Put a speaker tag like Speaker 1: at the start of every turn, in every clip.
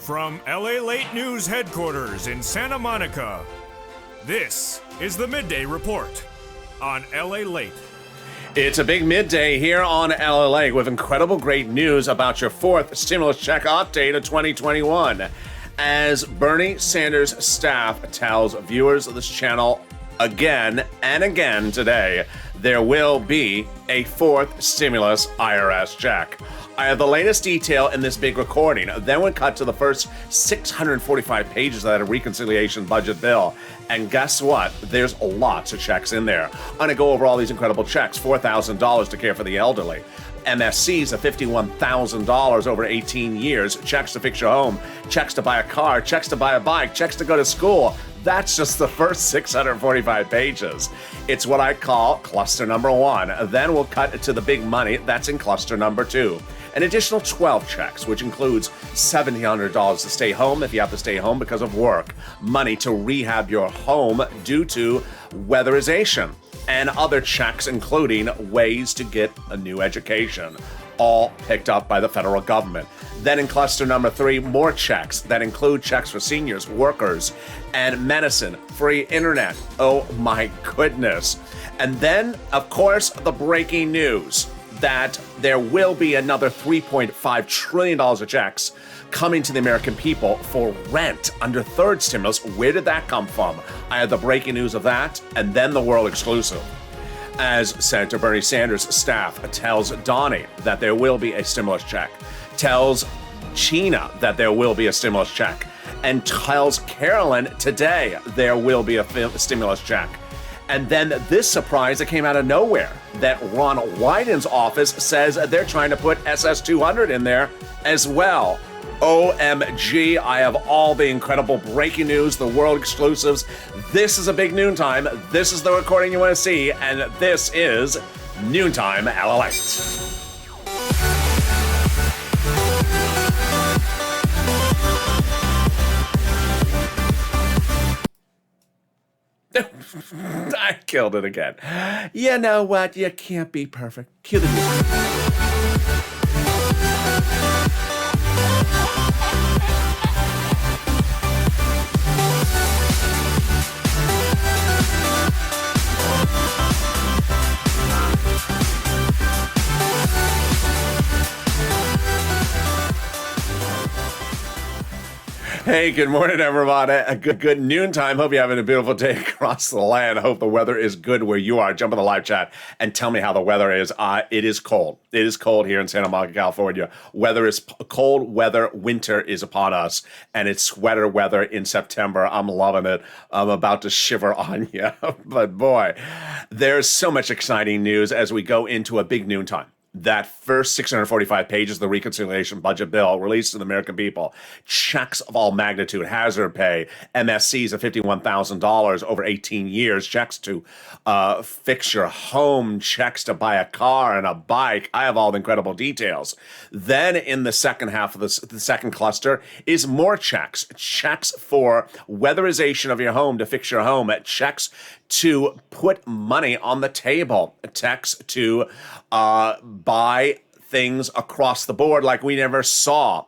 Speaker 1: From Lalate News headquarters in Santa Monica, this is the Midday Report on Lalate.
Speaker 2: It's a big midday here on Lalate with incredible great news about your fourth stimulus check update of 2021. As Bernie Sanders' staff tells viewers of this channel again and again today, there will be a fourth stimulus IRS check. I have the latest detail in this big recording. Then we cut to the first 645 pages of that reconciliation budget bill. And guess what? There's lots of checks in there. I'm going to go over all these incredible checks. $4,000 to care for the elderly. MSCs of $51,000 over 18 years. Checks to fix your home. Checks to buy a car. Checks to buy a bike. Checks to go to school. That's just the first 645 pages. It's what I call cluster number one. Then we'll cut to the big money. That's in cluster number two. An additional 12 checks, which includes $1,700 to stay home if you have to stay home because of work, money to rehab your home due to weatherization, and other checks including ways to get a new education, all picked up by the federal government. Then in cluster number three, more checks that include checks for seniors, workers, and medicine, free internet. Oh my goodness. And then, of course, the breaking news that there will be another $3.5 trillion of checks coming to the American people for rent under third stimulus. Where did that come from? I had the breaking news of that, and then the world exclusive. As Senator Bernie Sanders' staff tells Donnie that there will be a stimulus check, tells Gina that there will be a stimulus check, and tells Carolyn today there will be a stimulus check. And then this surprise that came out of nowhere, that Ron Wyden's office says they're trying to put SS200 in there as well. OMG, I have all the incredible breaking news, the world exclusives. This is a big noontime. This is the recording you want to see, and this is Noontime Lalate. I killed it again. You know what? You can't be perfect. Cue the music. Hey, good morning, everybody. A good noontime. Hope you're having a beautiful day across the land. I hope the weather is good where you are. Jump in the live chat and tell me how the weather is. It is cold. It is cold here in Santa Monica, California. Weather is cold weather. Winter is upon us, and it's sweater weather in September. I'm loving it. I'm about to shiver on you. But boy, there's so much exciting news as we go into a big noontime. That first 645 pages of the reconciliation budget bill released to the American people, checks of all magnitude, hazard pay, MSCs of $51,000 over 18 years, checks to fix your home, checks to buy a car and a bike. I have all the incredible details. Then in the second half of the second cluster is more checks for weatherization of your home to fix your home, checks to put money on the table, checks to buy things across the board like we never saw.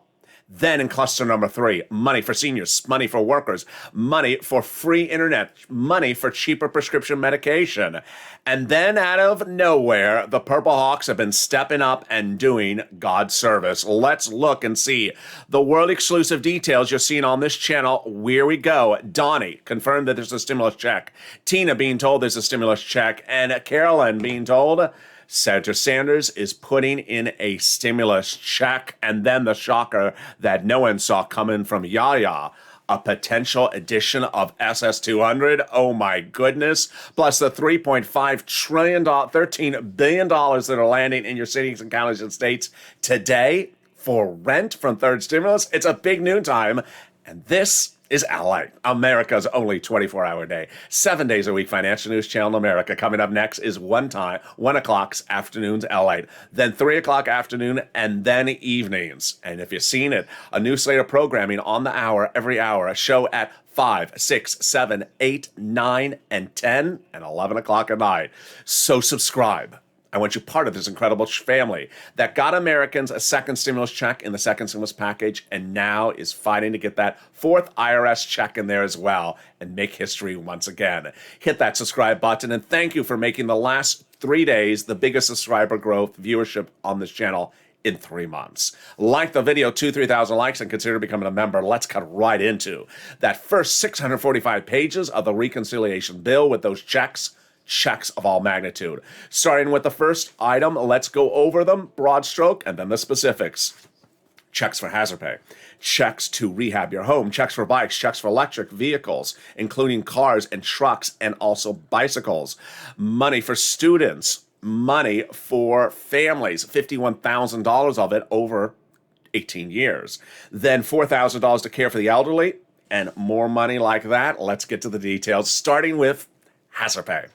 Speaker 2: Then in cluster number three, money for seniors, money for workers, money for free internet, money for cheaper prescription medication. And then out of nowhere, the Purple Hawks have been stepping up and doing God's service. Let's look and see the world exclusive details you're seeing on this channel. Here we go. Donnie confirmed that there's a stimulus check. Tina being told there's a stimulus check. And Carolyn being told Senator Sanders is putting in a stimulus check. And then the shocker that no one saw coming from Yaya, a potential addition of SS200. Oh my goodness. Plus the $3.5 trillion, $13 billion that are landing in your cities and counties and states today for rent from third stimulus. It's a big noontime. And this is Lalate, America's only 24-hour day, 7 days a week financial news channel in America. Coming up next is 1 o'clock's afternoons Lalate, then 3 o'clock afternoon, and then evenings. And if you've seen it, a new slate of programming on the hour, every hour, a show at 5, 6, 7, 8, 9, and 10, and 11 o'clock at night. So subscribe. I want you part of this incredible family that got Americans a second stimulus check in the second stimulus package and now is fighting to get that fourth IRS check in there as well and make history once again. Hit that subscribe button, and thank you for making the last 3 days the biggest subscriber growth viewership on this channel in 3 months. Like the video, 3,000 likes, and consider becoming a member. Let's cut right into that first 645 pages of the reconciliation bill with those checks of all magnitude. Starting with the first item, let's go over them, broad stroke, and then the specifics. Checks for hazard pay, checks to rehab your home, checks for bikes, checks for electric vehicles, including cars and trucks and also bicycles, money for students, money for families, $51,000 of it over 18 years. Then $4,000 to care for the elderly and more money like that. Let's get to the details, starting with hazard pay.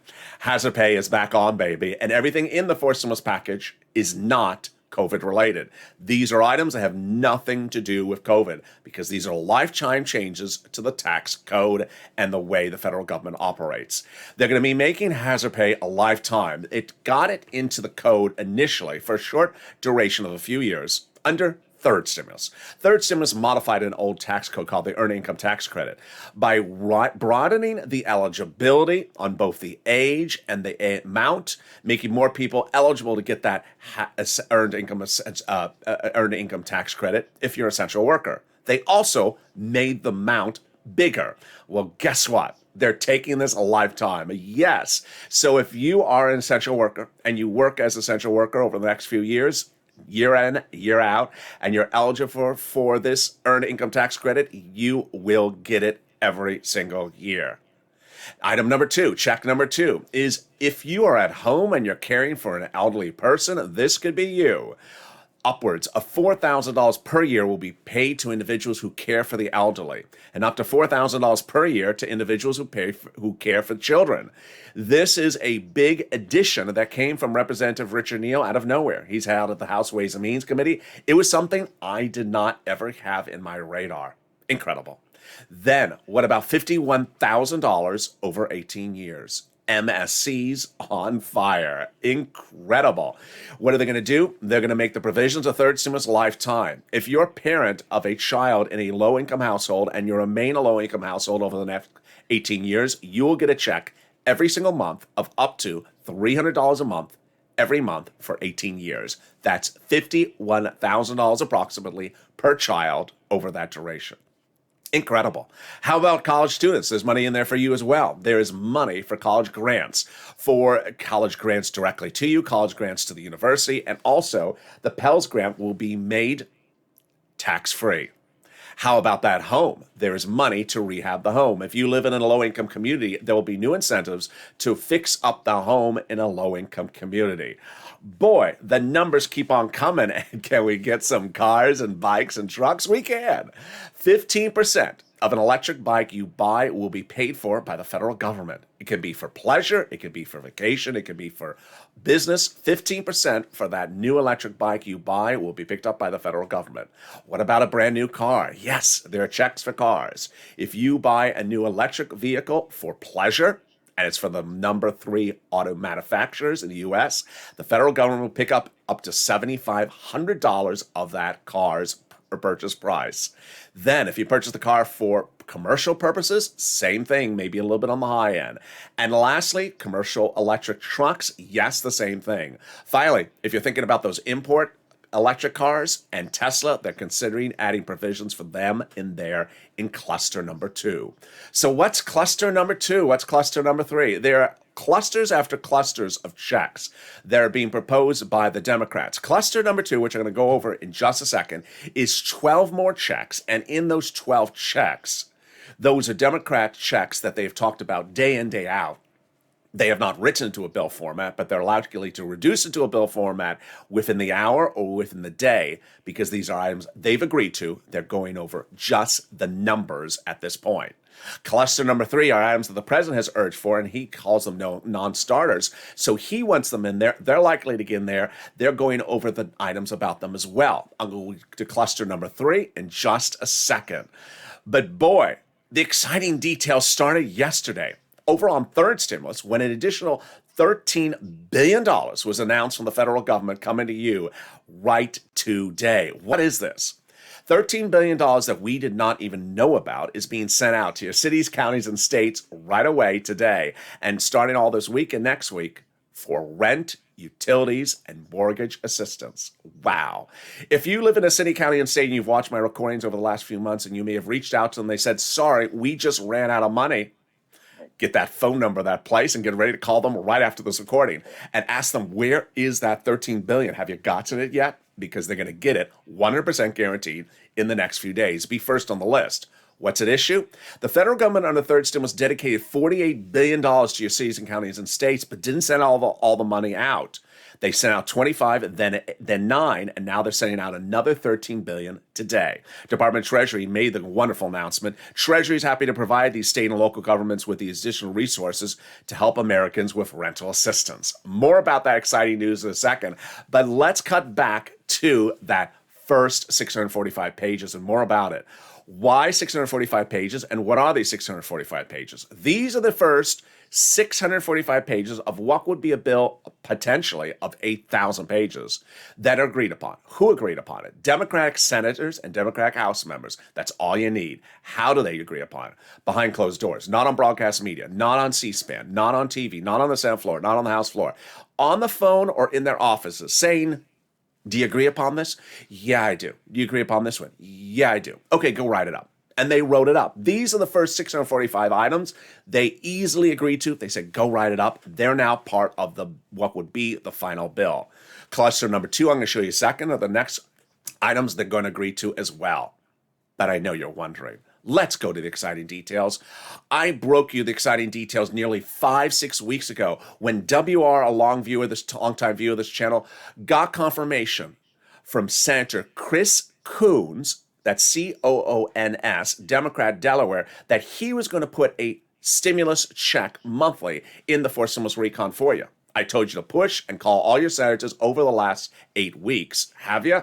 Speaker 2: Hazard pay is back on, baby, and everything in the fourth stimulus package is not COVID related. These are items that have nothing to do with COVID because these are lifetime changes to the tax code and the way the federal government operates. They're going to be making hazard pay a lifetime. It got it into the code initially for a short duration of a few years under third stimulus. Third stimulus modified an old tax code called the Earned Income Tax Credit by broadening the eligibility on both the age and the amount, making more people eligible to get that earned income tax credit if you're an essential worker. They also made the amount bigger. Well, guess what? They're taking this a lifetime. Yes. So if you are an essential worker and you work as an essential worker over the next few years, year in, year out, and you're eligible for this earned income tax credit, you will get it every single year. Item number two, check number two, is if you are at home and you're caring for an elderly person, this could be you. Upwards of $4,000 per year will be paid to individuals who care for the elderly, and up to $4,000 per year to individuals who care for children. This is a big addition that came from Representative Richard Neal out of nowhere. He's held at the House Ways and Means Committee. It was something I did not ever have in my radar. Incredible. Then, what about $51,000 over 18 years? MSC's on fire. Incredible. What are they going to do? They're going to make the provisions of third stimulus lifetime. If you're a parent of a child in a low-income household and you remain a low-income household over the next 18 years, you will get a check every single month of up to $300 a month every month for 18 years. That's $51,000 approximately per child over that duration. Incredible. How about college students? There's money in there for you as well. There is money for college grants directly to you, college grants to the university, and also the Pell Grant will be made tax-free. How about that home? There is money to rehab the home. If you live in a low-income community, there will be new incentives to fix up the home in a low-income community. Boy, the numbers keep on coming. And can we get some cars and bikes and trucks? We can. 15% of an electric bike you buy will be paid for by the federal government. It can be for pleasure, it could be for vacation, it could be for business. 15% for that new electric bike you buy will be picked up by the federal government. What about a brand new car? Yes, there are checks for cars. If you buy a new electric vehicle for pleasure, and it's from the number 3 auto manufacturers in the U.S., the federal government will pick up to $7,500 of that car's purchase price. Then, if you purchase the car for commercial purposes, same thing, maybe a little bit on the high end. And lastly, commercial electric trucks, yes, the same thing. Finally, if you're thinking about those import electric cars and Tesla, they're considering adding provisions for them in there in cluster number 2. So what's cluster number 2? What's cluster number 3? There are clusters after clusters of checks that are being proposed by the Democrats. Cluster number 2, which I'm going to go over in just a second, is 12 more checks. And in those 12 checks, those are Democrat checks that they've talked about day in, day out. They have not written into a bill format, but they're likely to reduce it to a bill format within the hour or within the day because these are items they've agreed to. They're going over just the numbers at this point. Cluster number 3 are items that the president has urged for, and he calls them non-starters. So he wants them in there. They're likely to get in there. They're going over the items about them as well. I'm going to cluster number 3 in just a second. But boy, the exciting details started yesterday. Over on third stimulus, when an additional $13 billion was announced from the federal government coming to you right today. What is this? $13 billion that we did not even know about is being sent out to your cities, counties, and states right away today, and starting all this week and next week for rent, utilities, and mortgage assistance. Wow. If you live in a city, county, and state, and you've watched my recordings over the last few months, and you may have reached out to them, they said, sorry, we just ran out of money. Get that phone number, that place, and get ready to call them right after this recording and ask them, where is that $13 billion? Have you gotten it yet? Because they're going to get it 100% guaranteed in the next few days. Be first on the list. What's at issue? The federal government under third stimulus dedicated $48 billion to your cities and counties and states, but didn't send all the money out. They sent out 25, then 9, and now they're sending out another $13 billion today. Department of Treasury made the wonderful announcement. Treasury is happy to provide these state and local governments with the additional resources to help Americans with rental assistance. More about that exciting news in a second, but let's cut back to that first 645 pages and more about it. Why 645 pages, and what are these 645 pages? These are the first 645 pages of what would be a bill potentially of 8,000 pages that are agreed upon. Who agreed upon it? Democratic senators and Democratic House members. That's all you need. How do they agree upon it? Behind closed doors, not on broadcast media, not on C-SPAN, not on TV, not on the Senate floor, not on the House floor, on the phone or in their offices saying, do you agree upon this? Yeah, I do. Do you agree upon this one? Yeah, I do. Okay, go write it up. And they wrote it up. These are the first 645 items they easily agreed to. They said, go write it up. They're now part of what would be the final bill. Cluster number 2, I'm going to show you a second, are the next items they're going to agree to as well. But I know you're wondering. Let's go to the exciting details. I broke you the exciting details nearly 5-6 weeks ago when WR, a long-time viewer of this channel, got confirmation from Senator Chris Coons, that's C-O-O-N-S, Democrat, Delaware, that he was going to put a stimulus check monthly in the fourth stimulus recon for you. I told you to push and call all your senators over the last 8 weeks. Have you?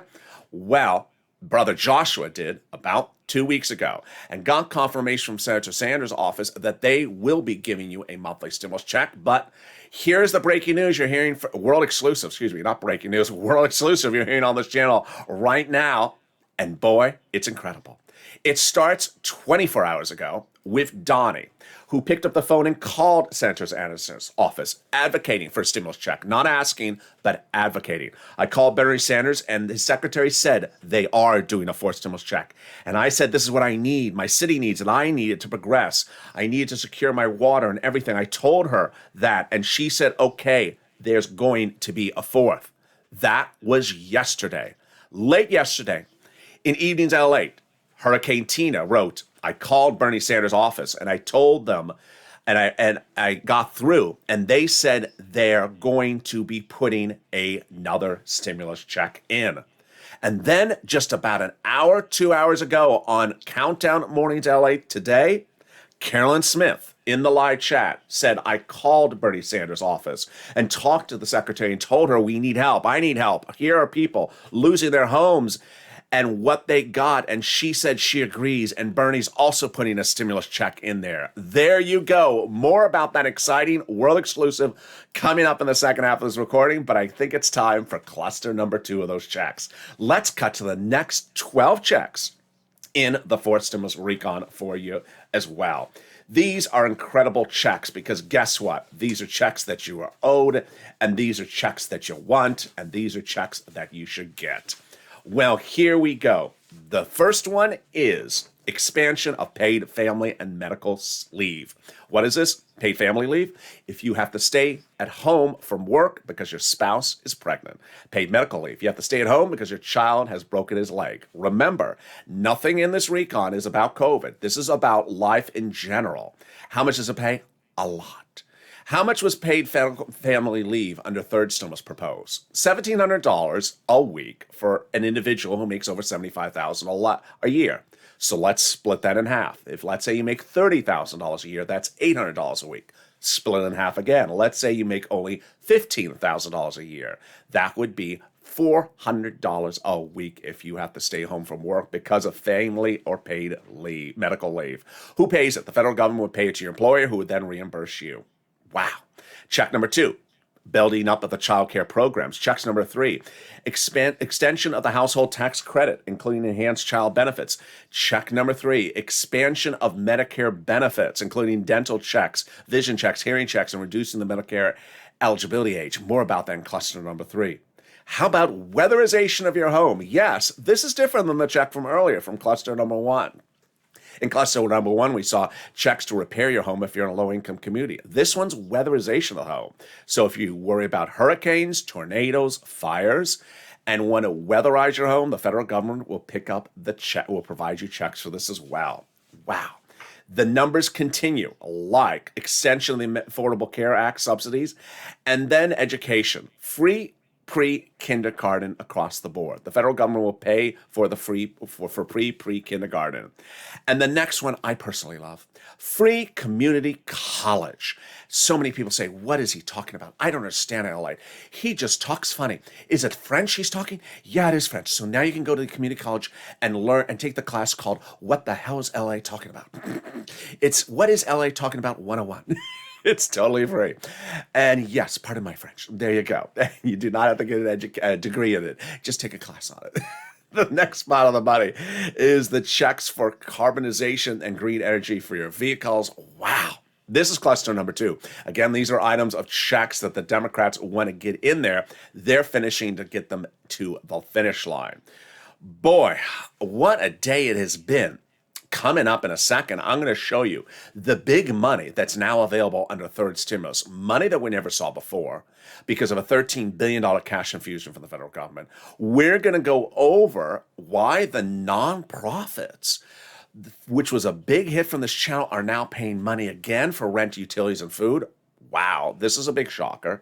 Speaker 2: Well, Brother Joshua did about 2 weeks ago and got confirmation from Senator Sanders' office that they will be giving you a monthly stimulus check. But here's the breaking news you're hearing, world exclusive, not breaking news, world exclusive you're hearing on this channel right now. And boy, it's incredible. It starts 24 hours ago with Donnie, who picked up the phone and called Senator Sanders' office, advocating for a stimulus check. Not asking, but advocating. I called Bernie Sanders, and his secretary said they are doing a fourth stimulus check. And I said, this is what I need. My city needs it. I need it to progress. I need to secure my water and everything. I told her that, and she said, okay, there's going to be a fourth. That was yesterday. Late yesterday. In evenings at Lalate, Hurricane Tina wrote, I called Bernie Sanders' office and I told them, and I got through, and they said they're going to be putting another stimulus check in. And then just about an hour, 2 hours ago on Countdown Mornings LA today, Carolyn Smith in the live chat said, I called Bernie Sanders' office and talked to the secretary and told her we need help. I need help. Here are people losing their homes and what they got, and she said she agrees, and Bernie's also putting a stimulus check in there. There you go. More about that exciting world exclusive coming up in the second half of this recording, but I think it's time for cluster number 2 of those checks. Let's cut to the next 12 checks in the fourth stimulus recon for you as well. These are incredible checks because guess what? These are checks that you are owed, and these are checks that you want, and these are checks that you should get. Well, here we go. The first one is expansion of paid family and medical leave. What is this? Paid family leave? If you have to stay at home from work because your spouse is pregnant. Paid medical leave. You have to stay at home because your child has broken his leg. Remember, nothing in this recon is about COVID. This is about life in general. How much does it pay? A lot. How much was paid family leave under third stimulus proposed? $1,700 a week for an individual who makes over $75,000 a year. So let's split that in half. If let's say you make $30,000 a year, that's $800 a week. Split it in half again. Let's say you make only $15,000 a year. That would be $400 a week if you have to stay home from work because of family or paid leave, medical leave. Who pays it? The federal government would pay it to your employer, who would then reimburse you. Wow. Check number 2, building up of the child care programs. Checks number 3, extension of the household tax credit, including enhanced child benefits. Check number 3, expansion of Medicare benefits, including dental checks, vision checks, hearing checks, and reducing the Medicare eligibility age. More about that in cluster number 3. How about weatherization of your home? Yes, this is different than the check from earlier from cluster number 1. In cluster number 1, we saw checks to repair your home if you're in a low-income community. This one's weatherization of the home. So if you worry about hurricanes, tornadoes, fires, and want to weatherize your home, the federal government will pick up the check, will provide you checks for this as well. Wow. The numbers continue, like extension of the Affordable Care Act subsidies, and then education. Free pre-kindergarten across the board. The federal government will pay for the for pre-kindergarten. And the next one I personally love, free community college. So many people say, what is he talking about? I don't understand Lalate. He just talks funny. Is it French he's talking? Yeah, it is French. So now you can go to the community college and learn and take the class called What the Hell is LA Talking About? It's What is LA Talking About 101. It's totally free. And yes, pardon my French. There you go. You do not have to get a degree in it. Just take a class on it. The next spot on the money is the checks for carbonization and green energy for your vehicles. Wow. This is cluster number 2. Again, these are items of checks that the Democrats want to get in there. They're finishing to get them to the finish line. Boy, what a day it has been. Coming up in a second, I'm going to show you the big money that's now available under third stimulus, money that we never saw before because of a $13 billion cash infusion from the federal government. We're going to go over why the nonprofits, which was a big hit from this channel, are now paying money again for rent, utilities, and food. Wow, this is a big shocker.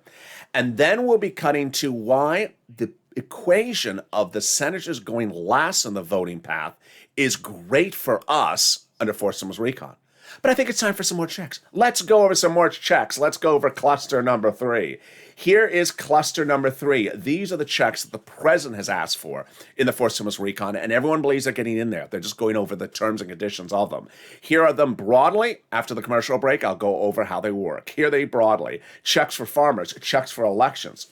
Speaker 2: And then we'll be cutting to why the equation of the senators going last in the voting path is great for us under forced stimulus recon. But I think it's time for some more checks. Let's go over some more checks. Let's go over cluster number 3. Here is cluster number 3. These are the checks that the president has asked for in the forced stimulus recon, and everyone believes they're getting in there. They're just going over the terms and conditions of them. Here are them broadly. After the commercial break, I'll go over how they work. Here they broadly. Checks for farmers, checks for elections,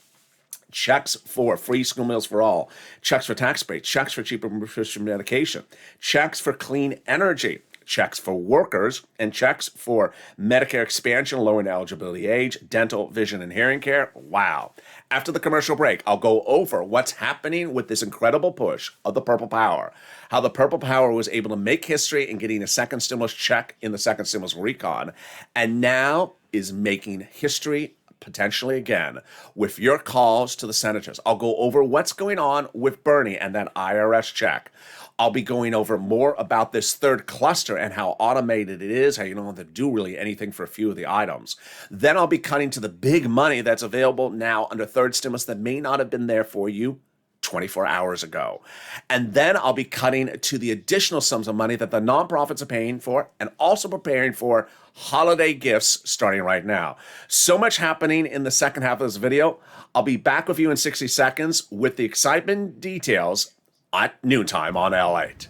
Speaker 2: checks for free school meals for all, checks for tax breaks, checks for cheaper prescription medication, checks for clean energy, checks for workers, and checks for Medicare expansion, lowering eligibility age, dental, vision, and hearing care. Wow. After the commercial break, I'll go over what's happening with this incredible push of the Purple Power, how the Purple Power was able to make history in getting a second stimulus check in the second stimulus recon, and now is making history potentially again with your calls to the senators. I'll go over what's going on with Bernie and that IRS check. I'll be going over more about this third cluster and how automated it is, how you don't have to do really anything for a few of the items. Then I'll be cutting to the big money that's available now under third stimulus that may not have been there for you 24 hours ago. And then I'll be cutting to the additional sums of money that the nonprofits are paying for and also preparing for holiday gifts starting right now. So much happening in the second half of this video. I'll be back with you in 60 seconds with the excitement details at noontime on Lalate.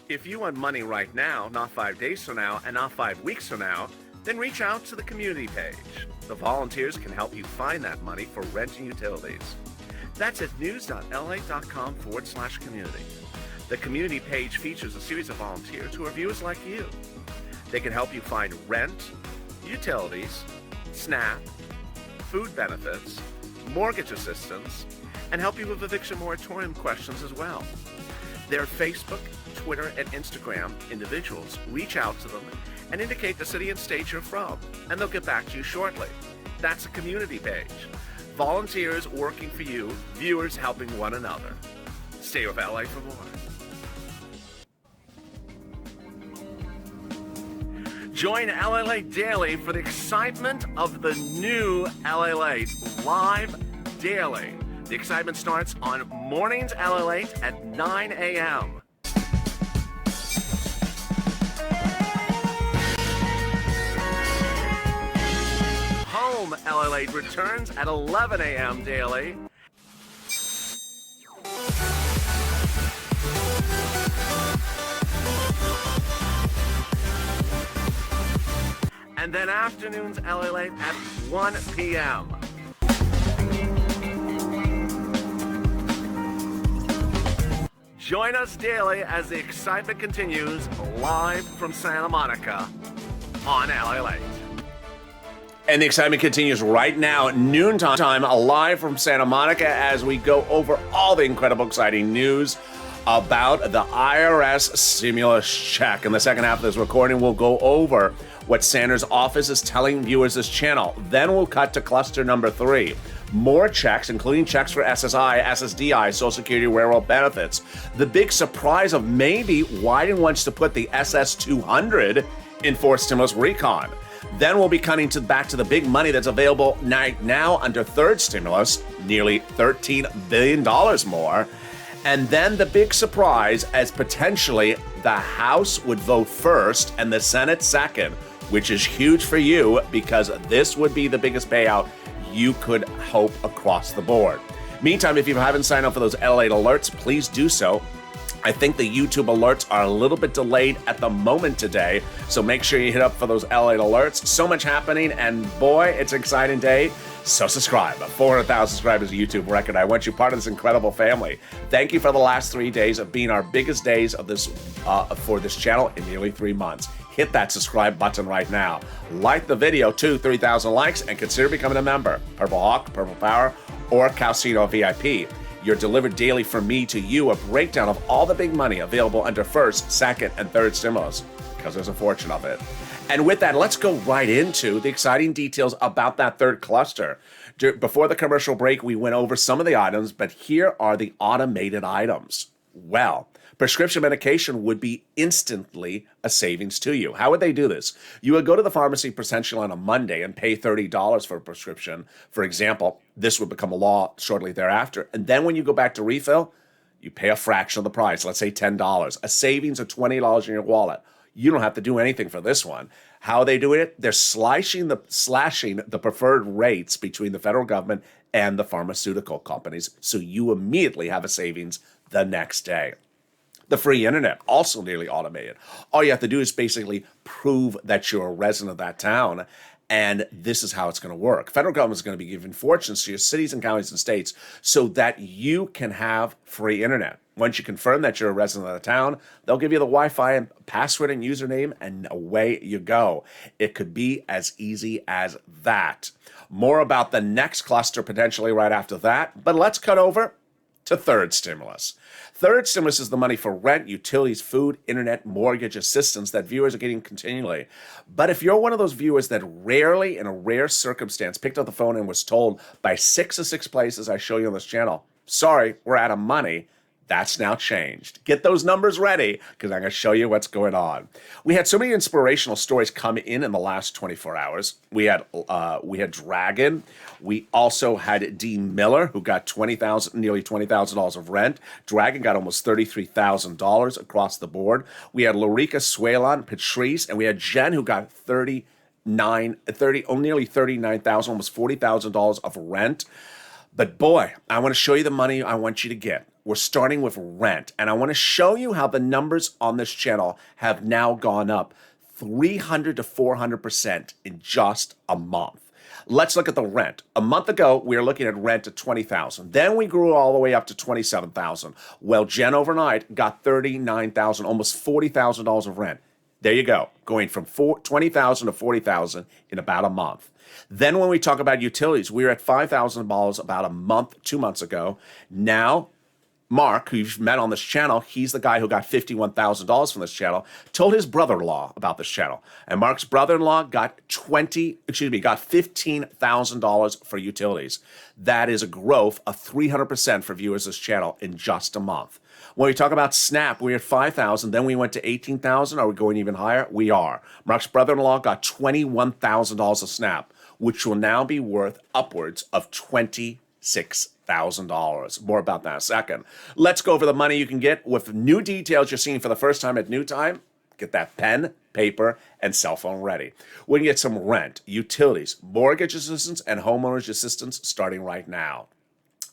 Speaker 2: If you want money right now, not 5 days from now, and not 5 weeks from now, then reach out to the community page. The volunteers can help you find that money for rent and utilities. That's at news.lalate.com/community. The community page features a series of volunteers who are viewers like you. They can help you find rent, utilities, SNAP, food benefits, mortgage assistance, and help you with eviction moratorium questions as well. Their Facebook, Twitter, and Instagram individuals reach out to them and indicate the city and state you're from, and they'll get back to you shortly. That's a community page. Volunteers working for you, viewers helping one another. Stay with LA for more. Join Lalate Daily for the excitement of the new Lalate live daily. The excitement starts on mornings Lalate at 9 a.m. Home Lalate returns at 11 a.m. daily. and then afternoons Lalate at 1 p.m. Join us daily as the excitement continues live from Santa Monica on Lalate. And the excitement continues right now at noontime, live from Santa Monica as we go over all the incredible, exciting news about the IRS stimulus check. In the second half of this recording, we'll go over what Santa's office is telling viewers this channel. Then we'll cut to cluster number 3. More checks, including checks for SSI, SSDI, Social Security, Railroad benefits. The big surprise of maybe Wyden wants to put the SS200 in for stimulus recon. Then we'll be cutting back to the big money that's available now under third stimulus, nearly $13 billion more. And then the big surprise as potentially the House would vote first and the Senate second, which is huge for you because this would be the biggest payout you could hope across the board. Meantime, if you haven't signed up for those Lalate alerts, please do so. I think the YouTube alerts are a little bit delayed at the moment today, so make sure you hit up for those Lalate alerts. So much happening, and boy, it's an exciting day. So subscribe. 400,000 subscribers, a YouTube record. I want you part of this incredible family. Thank you for the last 3 days of being our biggest days of this for this channel in nearly 3 months. Hit that subscribe button right now. Like the video too, 3,000 likes, and consider becoming a member. Purple Hawk, Purple Power, or Calcino VIP. You're delivered daily from me to you a breakdown of all the big money available under first, second, and third stimulus, because there's a fortune of it. And with that, let's go right into the exciting details about that third cluster. Before the commercial break, we went over some of the items, but here are the automated items. Well, prescription medication would be instantly a savings to you. How would they do this? You would go to the pharmacy potentially on a Monday and pay $30 for a prescription. For example, this would become a law shortly thereafter. And then when you go back to refill, you pay a fraction of the price, let's say $10, a savings of $20 in your wallet. You don't have to do anything for this one. How are they doing it? They're slashing the preferred rates between the federal government and the pharmaceutical companies, so you immediately have a savings the next day. The free internet, also nearly automated. All you have to do is basically prove that you're a resident of that town, and this is how it's going to work. Federal government is going to be giving fortunes to your cities and counties and states so that you can have free internet. Once you confirm that you're a resident of the town, they'll give you the Wi-Fi and password and username, and away you go. It could be as easy as that. More about the next cluster potentially right after that, but let's cut over to third stimulus. Third stimulus is the money for rent, utilities, food, internet, mortgage assistance that viewers are getting continually. But if you're one of those viewers that rarely, in a rare circumstance, picked up the phone and was told by 6 of 6 places I show you on this channel, sorry, we're out of money, that's now changed. Get those numbers ready, because I'm going to show you what's going on. We had so many inspirational stories come in the last 24 hours. We had Dragon. We also had Dean Miller, who got nearly $20,000 of rent. Dragon got almost $33,000 across the board. We had Lorica, Suelon, Patrice, and we had Jen, who got nearly $39,000, almost $40,000 of rent. But boy, I want to show you the money I want you to get. We're starting with rent, and I want to show you how the numbers on this channel have now gone up 300 to 400% in just a month. Let's look at the rent. A month ago, we were looking at rent at $20,000. Then we grew all the way up to $27,000. Well, Jen overnight got $39,000, almost $40,000 of rent. There you go, going from $20,000 to $40,000 in about a month. Then when we talk about utilities, we were at $5,000 about 2 months ago. Now, Mark, who you've met on this channel, he's the guy who got $51,000 from this channel, told his brother-in-law about this channel. And Mark's brother-in-law got $15,000 for utilities. That is a growth of 300% for viewers of this channel in just a month. When we talk about Snap, we're at $5,000, then we went to $18,000. Are we going even higher? We are. Mark's brother-in-law got $21,000 of Snap, which will now be worth upwards of $26,000. More about that in a second. Let's go over the money you can get with new details you're seeing for the first time at New Time. Get that pen, paper, and cell phone ready. We can get some rent, utilities, mortgage assistance, and homeowners assistance starting right now.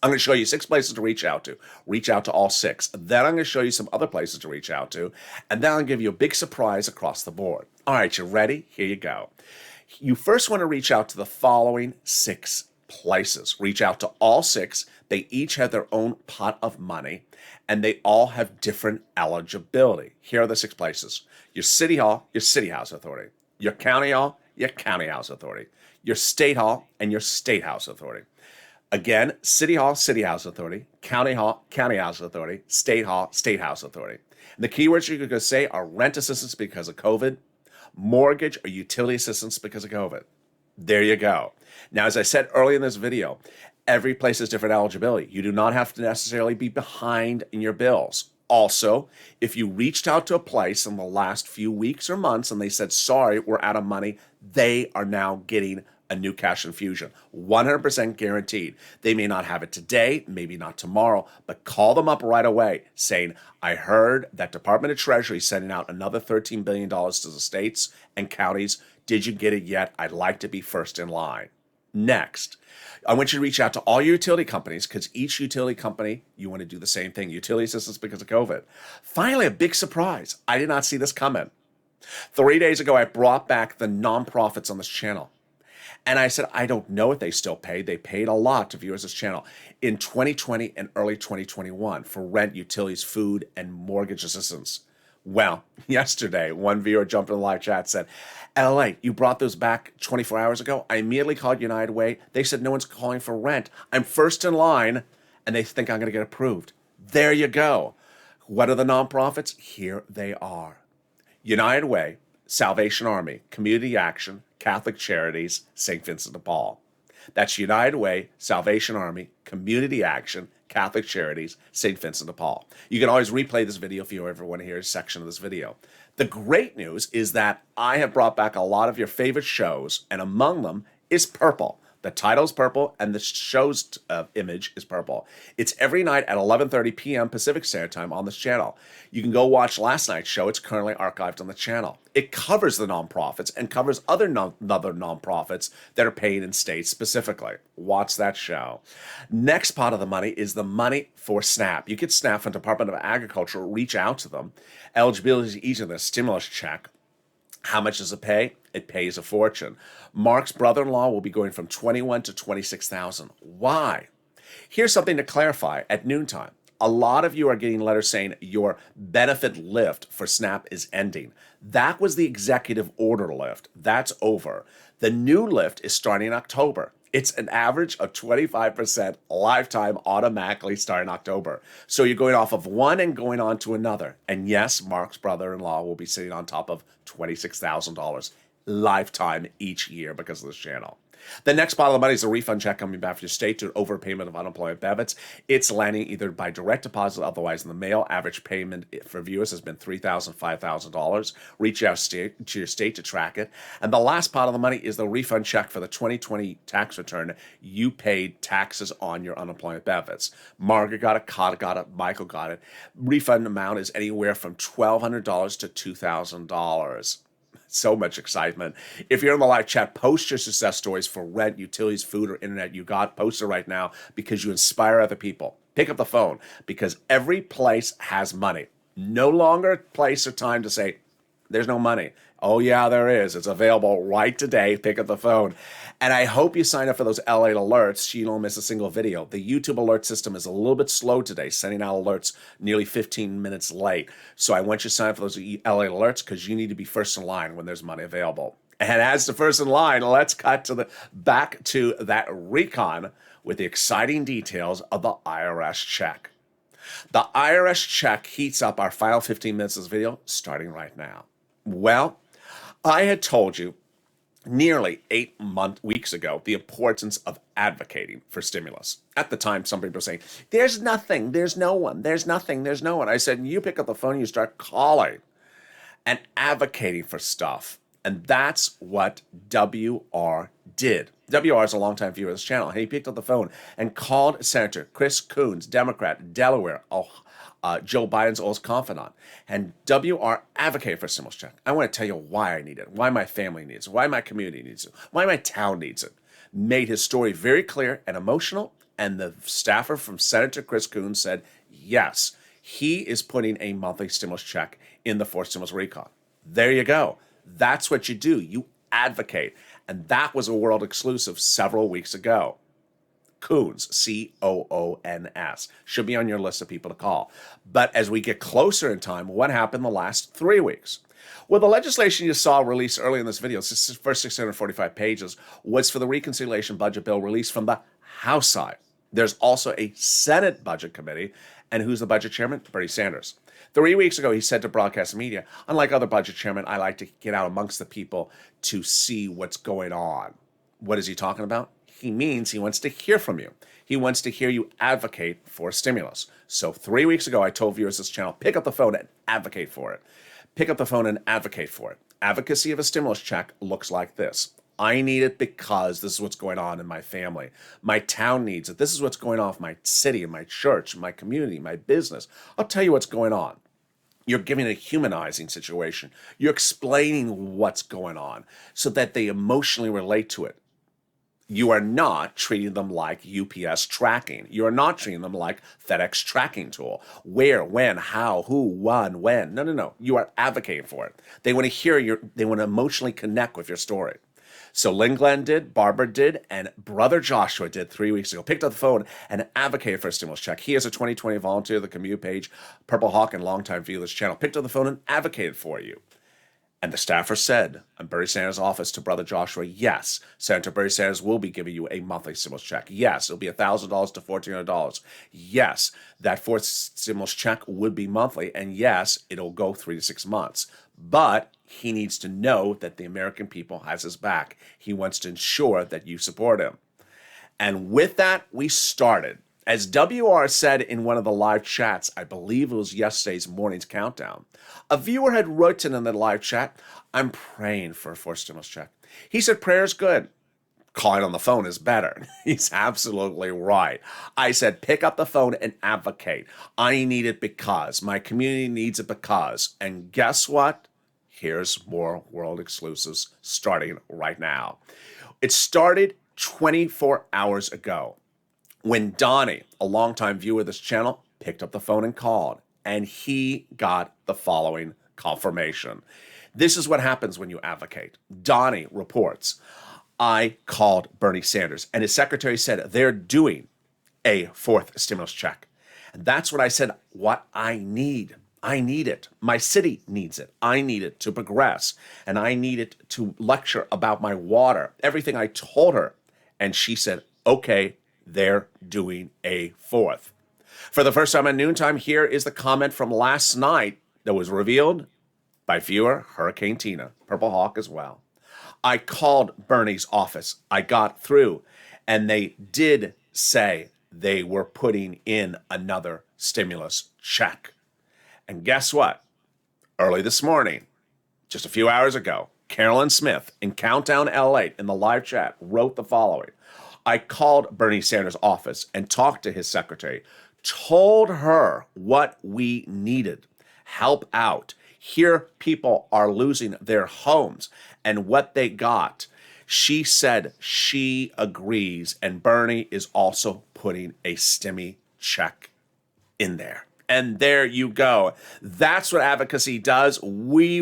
Speaker 2: I'm going to show you 6 places to reach out to. Reach out to all 6. Then I'm going to show you some other places to reach out to. And then I'll give you a big surprise across the board. All right, you ready? Here you go. You first want to reach out to the following 6 places. Reach out to all 6. They each have their own pot of money, and they all have different eligibility. Here are the 6 places. Your City Hall, your City House Authority. Your County Hall, your County House Authority. Your State Hall, and your State House Authority. Again, City Hall, City House Authority. County Hall, County House Authority. State Hall, State House Authority. And the keywords you're going to say are rent assistance because of COVID, mortgage or utility assistance because of COVID. There you go. Now, as I said earlier in this video, every place has different eligibility. You do not have to necessarily be behind in your bills. Also, if you reached out to a place in the last few weeks or months and they said, sorry, we're out of money, they are now getting a new cash infusion. 100% guaranteed. They may not have it today, maybe not tomorrow, but call them up right away saying, I heard that Department of Treasury is sending out another $13 billion to the states and counties. Did you get it yet? I'd like to be first in line. Next, I want you to reach out to all your utility companies because each utility company, you want to do the same thing. Utility assistance because of COVID. Finally, a big surprise. I did not see this coming. 3 days ago, I brought back the nonprofits on this channel. And I said, I don't know if they still pay. They paid a lot to viewers of this channel in 2020 and early 2021 for rent, utilities, food, and mortgage assistance. Well, yesterday, one viewer jumped in the live chat and said, Lalate, you brought those back 24 hours ago. I immediately called United Way. They said no one's calling for rent. I'm first in line, and they think I'm going to get approved. There you go. What are the nonprofits? Here they are. United Way, Salvation Army, Community Action, Catholic Charities, St. Vincent de Paul. That's United Way, Salvation Army, Community Action, Catholic Charities, St. Vincent de Paul. You can always replay this video if you ever want to hear a section of this video. The great news is that I have brought back a lot of your favorite shows, and among them is Purple. The title's purple, and the show's image is purple. It's every night at 11:30 p.m. Pacific Standard Time on this channel. You can go watch last night's show. It's currently archived on the channel. It covers the nonprofits and covers other nonprofits that are paid in states specifically. Watch that show. Next pot of the money is the money for SNAP. You get SNAP from Department of Agriculture. Reach out to them. Eligibility is easy. The stimulus check. How much does it pay? It pays a fortune. Mark's brother-in-law will be going from $21,000 to $26,000. Why? Here's something to clarify at noontime. A lot of you are getting letters saying your benefit lift for SNAP is ending. That was the executive order lift. That's over. The new lift is starting in October. It's an average of 25% lifetime automatically starting October. So you're going off of one and going on to another. And yes, Mark's brother-in-law will be sitting on top of $26,000 lifetime each year because of this channel. The next pile of money is a refund check coming back from your state to overpayment of unemployment benefits. It's landing either by direct deposit, otherwise in the mail. Average payment for viewers has been $3,000, $5,000. Reach out to your state to track it. And the last part of the money is the refund check for the 2020 tax return. You paid taxes on your unemployment benefits. Margaret got it, Cotta got it, Michael got it. Refund amount is anywhere from $1,200 to $2,000. So much excitement. If you're in the live chat, post your success stories for rent, utilities, food, or internet you got. Post it right now because you inspire other people. Pick up the phone because every place has money. No longer a place or time to say, there's no money. Oh, yeah, there is. It's available right today. Pick up the phone. And I hope you sign up for those LA alerts so you don't miss a single video. The YouTube alert system is a little bit slow today, sending out alerts nearly 15 minutes late. So I want you to sign up for those LA alerts because you need to be first in line when there's money available. And as the first in line, let's cut to back to that recon with the exciting details of the IRS check. The IRS check heats up our final 15 minutes of this video starting right now. Well, I had told you nearly 8 weeks ago the importance of advocating for stimulus. At the time, some people were saying, there's nothing, there's no one, there's nothing, there's no one. I said, you pick up the phone and you start calling and advocating for stuff. And that's what WR did. WR is a longtime viewer of this channel. And he picked up the phone and called Senator Chris Coons, Democrat, Delaware, Joe Biden's old confidant. And WR advocated for a stimulus check. I want to tell you why I need it, why my family needs it, why my community needs it, why my town needs it. Made his story very clear and emotional. And the staffer from Senator Chris Coons said, yes, he is putting a monthly stimulus check in the fourth stimulus recon. There you go. That's what you do. You advocate. And that was a world exclusive several weeks ago. Coons, Coons, should be on your list of people to call. But as we get closer in time, what happened the last 3 weeks? Well, the legislation you saw released early in this video, this first 645 pages, was for the reconciliation budget bill released from the House side. There's also a Senate Budget Committee, and who's the budget chairman? Bernie Sanders. 3 weeks ago, he said to broadcast media, unlike other budget chairmen, I like to get out amongst the people to see what's going on. What is he talking about? He means he wants to hear from you. He wants to hear you advocate for stimulus. So 3 weeks ago, I told viewers of this channel, pick up the phone and advocate for it. Pick up the phone and advocate for it. Advocacy of a stimulus check looks like this. I need it because this is what's going on in my family. My town needs it. This is what's going on in my city, in my church, my community, my business. I'll tell you what's going on. You're giving a humanizing situation. You're explaining what's going on so that they emotionally relate to it. You are not treating them like UPS tracking. You are not treating them like FedEx tracking tool. Where, when, how, who, when. No. You are advocating for it. They want to hear they want to emotionally connect with your story. So Lynn Glenn did, Barbara did, and Brother Joshua did 3 weeks ago. Picked up the phone and advocated for a stimulus check. He is a 2020 volunteer of the Commute page, Purple Hawk, and longtime viewer of this channel. Picked up the phone and advocated for you. And the staffer said in Bernie Sanders' office to Brother Joshua, yes, Senator Bernie Sanders will be giving you a monthly stimulus check. Yes, it'll be $1,000 to $1,400. Yes, that fourth stimulus check would be monthly. And yes, it'll go 3 to 6 months. But he needs to know that the American people has his back. He wants to ensure that you support him. And with that, we started. As WR said in one of the live chats, I believe it was yesterday's morning's countdown, a viewer had written in the live chat, I'm praying for a fourth stimulus check. He said, prayer's good. Calling on the phone is better. He's absolutely right. I said, pick up the phone and advocate. I need it because. My community needs it because. And guess what? Here's more world exclusives starting right now. It started 24 hours ago when Donnie, a longtime viewer of this channel, picked up the phone and called, and he got the following confirmation. This is what happens when you advocate. Donnie reports, I called Bernie Sanders, and his secretary said they're doing a fourth stimulus check. And that's what I said, what I need. I need it. My city needs it. I need it to progress, and I need it to lecture about my water, everything I told her. And she said, okay, they're doing a fourth. For the first time at noontime, here is the comment from last night that was revealed by viewer Hurricane Tina, Purple Hawk as well. I called Bernie's office. I got through, and they did say they were putting in another stimulus check. And guess what? Early this morning, just a few hours ago, Carolyn Smith in Countdown Lalate in the live chat wrote the following. I called Bernie Sanders' office and talked to his secretary, told her what we needed, help out. Here people are losing their homes and what they got. She said she agrees, and Bernie is also putting a stimmy check in there. And there you go. That's what advocacy does. We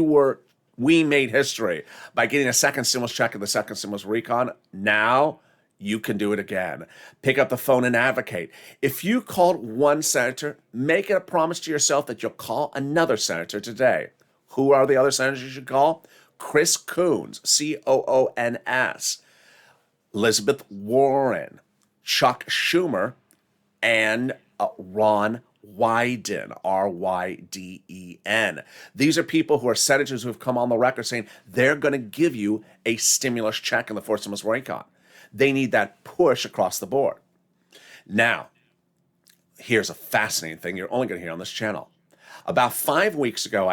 Speaker 2: made history by getting a second stimulus check and the second stimulus recon. Now you can do it again. Pick up the phone and advocate. If you called one senator, make it a promise to yourself that you'll call another senator today. Who are the other senators you should call? Chris Coons, Coons, Elizabeth Warren, Chuck Schumer, and Ron Wyden, Ryden. These are people who are senators who have come on the record saying they're going to give you a stimulus check in the fourth stimulus recon. They need that push across the board. Now, here's a fascinating thing you're only going to hear on this channel. About 5 weeks ago,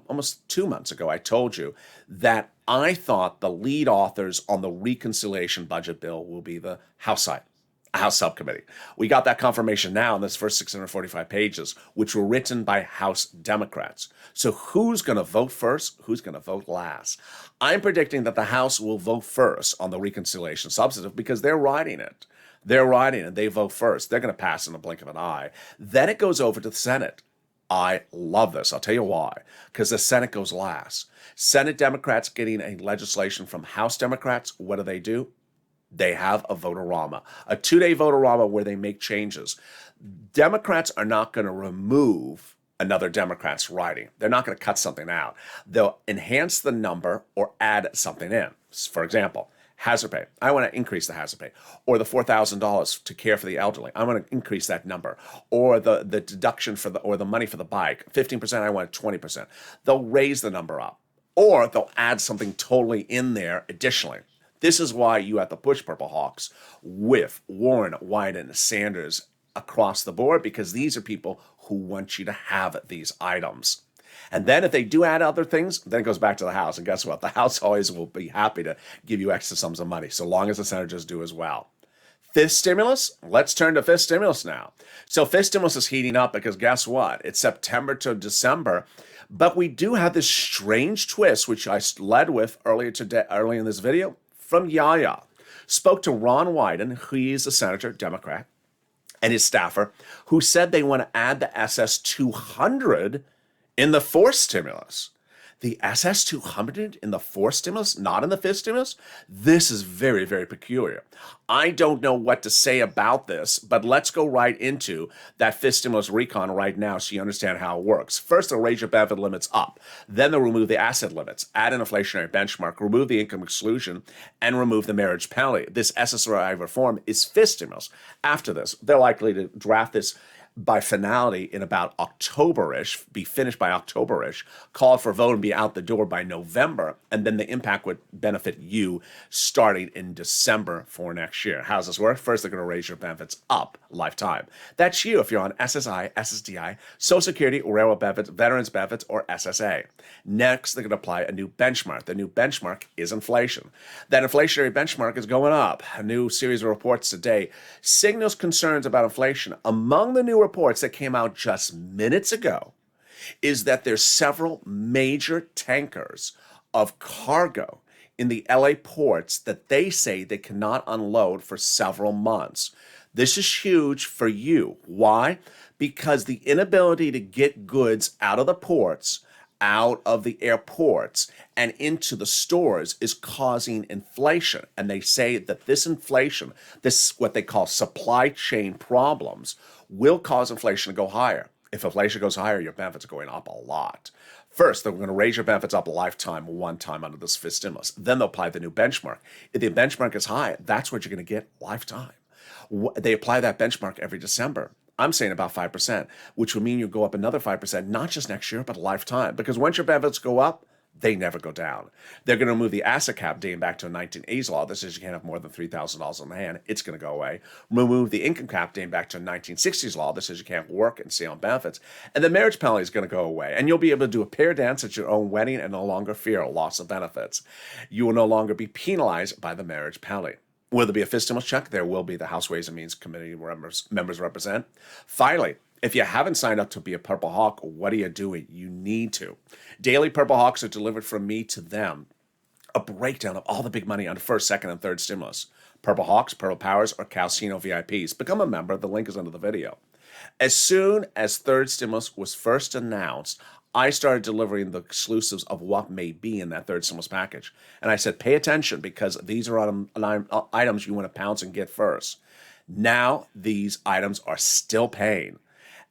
Speaker 2: almost 2 months ago, I told you that I thought the lead authors on the reconciliation budget bill will be the House side. House subcommittee. We got that confirmation now in this first 645 pages, which were written by House Democrats. So who's going to vote first? Who's going to vote last? I'm predicting that the House will vote first on the reconciliation substantive because they're writing it. They're writing it. They vote first. They're going to pass in the blink of an eye. Then it goes over to the Senate. I love this. I'll tell you why. Because the Senate goes last. Senate Democrats getting a legislation from House Democrats, what do? They have a vote-a-rama, a 2-day vote-a-rama where they make changes. Democrats are not going to remove another Democrat's writing. They're not going to cut something out. They'll enhance the number or add something in. For example, hazard pay. I want to increase the hazard pay. Or the $4,000 to care for the elderly. I want to increase that number. Or the deduction for the money for the bike. 15%, I want 20%. They'll raise the number up. Or they'll add something totally in there additionally. This is why you have to push Purple Hawks with Warren, Wyden, Sanders across the board, because these are people who want you to have these items. And then if they do add other things, then it goes back to the House. And guess what? The House always will be happy to give you extra sums of money, so long as the senators do as well. Fifth stimulus? Let's turn to fifth stimulus now. So fifth stimulus is heating up because guess what? It's September to December. But we do have this strange twist, which I led with early in this video, from Yaya. Spoke to Ron Wyden, who is a senator, Democrat, and his staffer, who said they want to add the SS-200 in the fourth stimulus. The SS-200 in the fourth stimulus, not in the fifth stimulus? This is very, very peculiar. I don't know what to say about this, but let's go right into that fifth stimulus recon right now so you understand how it works. First, they'll raise your benefit limits up. Then they'll remove the asset limits, add an inflationary benchmark, remove the income exclusion, and remove the marriage penalty. This SSRI reform is fifth stimulus. After this, they're likely to draft this by finality in about October-ish, be finished by October-ish, call for a vote and be out the door by November, and then the impact would benefit you starting in December for next year. How does this work? First, they're going to raise your benefits up lifetime. That's you if you're on SSI, SSDI, Social Security, railroad benefits, veterans benefits, or SSA. Next, they're going to apply a new benchmark. The new benchmark is inflation. That inflationary benchmark is going up. A new series of reports today signals concerns about inflation. Among the new reports that came out just minutes ago is that there's several major tankers of cargo in the LA ports that they say they cannot unload for several months. This is huge for you. Why? Because the inability to get goods out of the ports, out of the airports, and into the stores is causing inflation. And they say that this inflation, this what they call supply chain problems, will cause inflation to go higher. If inflation goes higher, your benefits are going up a lot. First, they're going to raise your benefits up a lifetime, one time under this fifth stimulus. Then they'll apply the new benchmark. If the benchmark is high, that's what you're going to get lifetime. They apply that benchmark every December. I'm saying about 5%, which would mean you go up another 5%, not just next year, but a lifetime. Because once your benefits go up, they never go down. They're going to remove the asset cap dating back to a 1980s law. This is you can't have more than $3,000 on the hand. It's going to go away. Remove the income cap dating back to a 1960s law. This is you can't work and stay on benefits. And the marriage penalty is going to go away. And you'll be able to do a pair dance at your own wedding and no longer fear a loss of benefits. You will no longer be penalized by the marriage penalty. Will there be a fifth stimulus check? There will be. The House Ways and Means Committee members represent. Finally, if you haven't signed up to be a Purple Hawk, what are you doing? You need to. Daily Purple Hawks are delivered from me to them. A breakdown of all the big money on the first, second, and third stimulus. Purple Hawks, Purple Powers, or Calcino VIPs. Become a member. The link is under the video. As soon as third stimulus was first announced, I started delivering the exclusives of what may be in that third stimulus package. And I said, pay attention because these are items you want to pounce and get first. Now these items are still paying.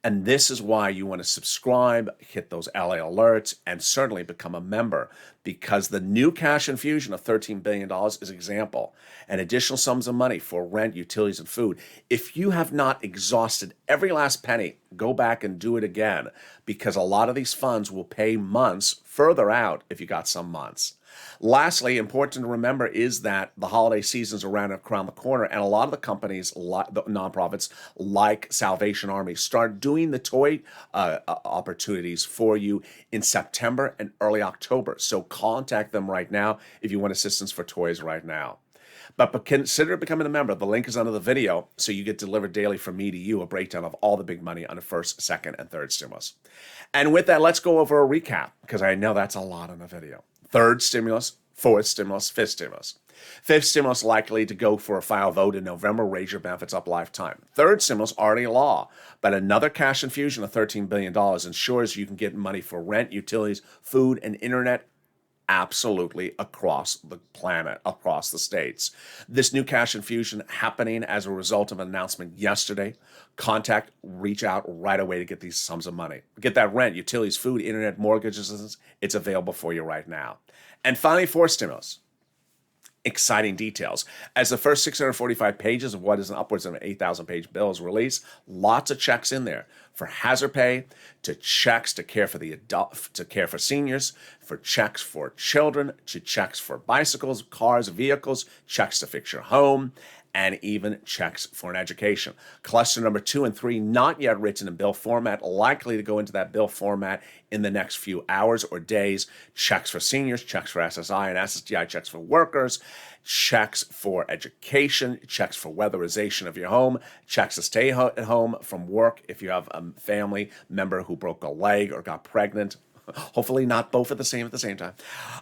Speaker 2: And this is why you want to subscribe, hit those LA alerts, and certainly become a member because the new cash infusion of $13 billion is an example. And additional sums of money for rent, utilities, and food. If you have not exhausted every last penny, go back and do it again because a lot of these funds will pay months further out if you got some months. Lastly, important to remember is that the holiday season's around the corner, and a lot of the companies, the nonprofits like Salvation Army, start doing the toy opportunities for you in September and early October. So contact them right now if you want assistance for toys right now. But consider becoming a member. The link is under the video, so you get delivered daily from me to you a breakdown of all the big money on the first, second, and third stimulus. And with that, let's go over a recap, because I know that's a lot on the video. Third stimulus, fourth stimulus, fifth stimulus. Fifth stimulus likely to go for a final vote in November, raise your benefits up lifetime. Third stimulus already law, but another cash infusion of $13 billion ensures you can get money for rent, utilities, food, and internet absolutely across the planet, across the states. This new cash infusion happening as a result of an announcement yesterday. Reach out right away to get these sums of money. Get that rent, utilities, food, internet, mortgage assistance. It's available for you right now. And finally, fourth stimulus. Exciting details. As the first 645 pages of what is an upwards of an 8,000 page bill is released, lots of checks in there for hazard pay, to checks to care for the adult, to care for seniors, for checks for children, to checks for bicycles, cars, vehicles, checks to fix your home, and even checks for an education. Cluster number 2 and 3, not yet written in bill format, likely to go into that bill format in the next few hours or days. Checks for seniors, checks for SSI and SSDI, checks for workers, checks for education, checks for weatherization of your home, checks to stay at home from work if you have a family member who broke a leg or got pregnant. Hopefully not both at the same time.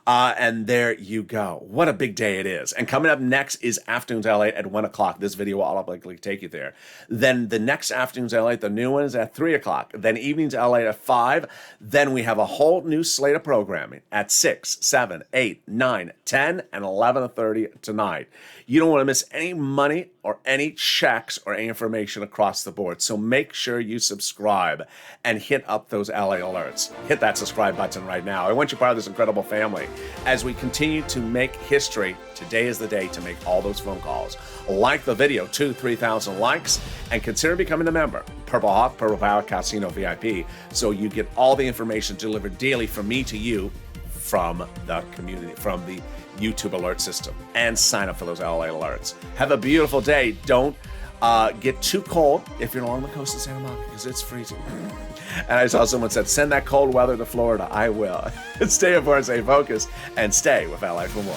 Speaker 2: And there you go. What a big day it is. And coming up next is Afternoons LA at 1 o'clock. This video will likely take you there. Then the next Afternoons LA, the new one, is at 3 o'clock. Then Evenings LA at 5. Then we have a whole new slate of programming at 6, 7, 8, 9, 10, and 11:30 tonight. You don't want to miss any money or any checks or any information across the board. So make sure you subscribe and hit up those LA alerts. Hit that subscribe button right now. I want you part of this incredible family. As we continue to make history, today is the day to make all those phone calls. Like the video, 2,000-3,000 likes, and consider becoming a member. Purple Hawk, Purple Power Casino VIP, so you get all the information delivered daily from me to you from the community, from the YouTube alert system, and sign up for those LA alerts. Have a beautiful day. Don't get too cold if you're along the coast of Santa Monica, because it's freezing. And I saw someone said, send that cold weather to Florida. I will. Stay aboard, stay focused, and stay with LA for more.